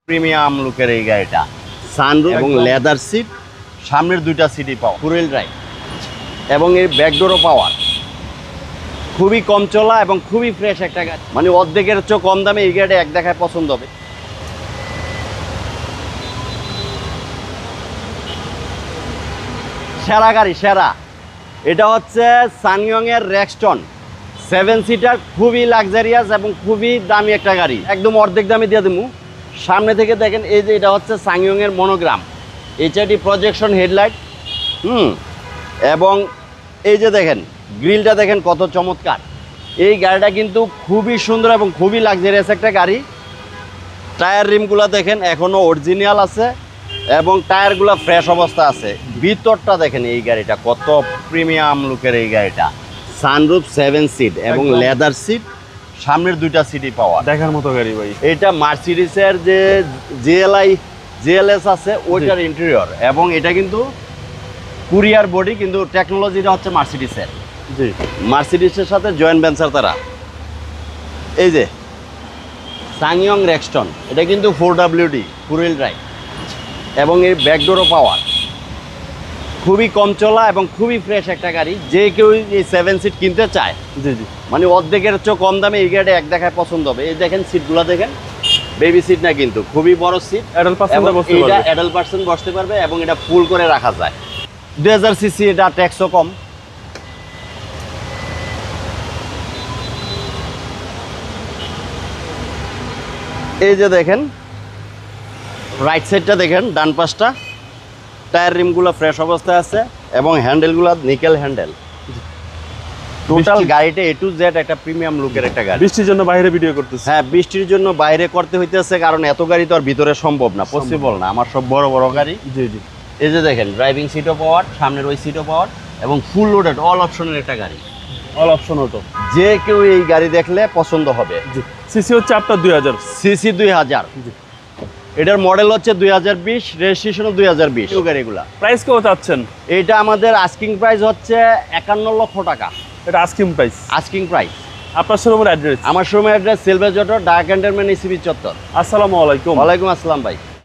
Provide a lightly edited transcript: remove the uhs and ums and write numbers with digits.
Premium লুকের এই গাড়িটা সানরুফ এবং লেদার সিট, সামনের দুইটা সিটই পাওয়া, ফোর হুইল ড্রাইভ এবং এর ব্যাকডোরও পাওয়ার। খুবই কম চলা এবং খুবই ফ্রেশ একটা গাড়ি, মানে অর্ধেকের চেয়ে কম দামে এই গাড়িটা এক দেখায় পছন্দ হবে। সেরা গাড়ি সেরা, এটা হচ্ছে সানইয়ং এর রেক্সটন 7 সিটার, খুবই লাক্সারিয়াস এবং খুবই দামি একটা গাড়ি, একদম অর্ধেক দামে দিয়ে দেবো। সামনে থেকে দেখেন, এই যে এটা হচ্ছে সানইয়ং এর মনোগ্রাম, এইচআইডি প্রজেকশন হেডলাইট, এবং এই যে দেখেন গ্রিলটা দেখেন কত চমৎকার। এই গাড়িটা কিন্তু খুবই সুন্দর এবং খুবই লাক্সারিয়াস একটা গাড়ি। টায়ার রিমগুলো দেখেন এখনও অরিজিনাল আছে এবং টায়ারগুলো ফ্রেশ অবস্থা আছে। ভিতরটা দেখেন এই গাড়িটা কত প্রিমিয়াম লুকের এই গাড়িটা, সানরুফ 7 সিট এবং লেদার সিট, সামনের দুইটা সিটই পাওয়া, দেখার মতো গাড়ি ভাই। এটা মার্সিডিসের যে জিএলএস আছে ওইটার ইন্টেরিয়র, এবং এটা কিন্তু কুরিয়ার বডি, কিন্তু টেকনোলজিটা হচ্ছে মার্সিডিসের। জি, মার্সিডিসের সাথে জয়েন্ট ভেঞ্চার তারা। এই যে সানইয়ং রেক্সটন, এটা কিন্তু 4WD ফোর হুইল ড্রাইভ এবং এর ব্যাকডোরও পাওয়ার। খুবই কম চলা এবং খুবই ফ্রেশ একটা গাড়ি, যে কেউ এই 7 সিট কিনতে চায়, জি জি, মানে অর্ধেকের চেয়ে কম দামে এই গাড়িটা এক দেখায় পছন্দ হবে। এই দেখেন সিটগুলো দেখেন, বেবি সিট না কিন্তু খুবই বড় সিট, অ্যাডাল্ট পার্সন বসতে এটা পারবে। অ্যাডাল্ট পার্সন বসতে পারবে এবং এটা ফুল করে রাখা যায়। 2000 সিসি, এটা ট্যাক্সও কম। এই যে দেখেন রাইট সাইডটা দেখেন, ডান পাশটা টায়ার রিমগুলো ফ্রেশ অবস্থায় আছে এবং হ্যান্ডেলগুলো নিকেল হ্যান্ডেল। টোটাল গাড়িটা A to Z একটা প্রিমিয়াম লুকের একটা গাড়ি। বৃষ্টির জন্য বাইরে ভিডিও করতেছে। হ্যাঁ, বৃষ্টির জন্য বাইরে করতে হইতেছে, কারণ এত গাড়ি তো আর ভিতরে সম্ভব না, পসিবল না। আমার সব বড় বড় গাড়ি। জি জি, এই যে দেখেন ড্রাইভিং সিটও পাওয়ার, সামনের ওই সিটও পাওয়ার এবং ফুল লোডেড অল অপশনের একটা গাড়ি। All option auto. যে কেউ এই গাড়ি দেখলে পছন্দ হবে। জি, সিসি হচ্ছে আপনার 2000। সিসি 2000, জি, এটার মডেল হচ্ছে 2020, রেজিস্ট্রেশনও 2020 গাড়িগুলা। প্রাইস কত চাচ্ছেন? এটা আমাদের আস্কিং প্রাইস হচ্ছে 51 লক্ষ টাকা। এটা আস্কিং প্রাইস। Asking price. আপনার শোরুমের অ্যাড্রেস? আমার শোরুমের address সেলভেজ auto, Dhaka cantonment ECB চত্বর। আসসালামু আলাইকুম। ওয়ালাইকুম আসসালাম ভাই।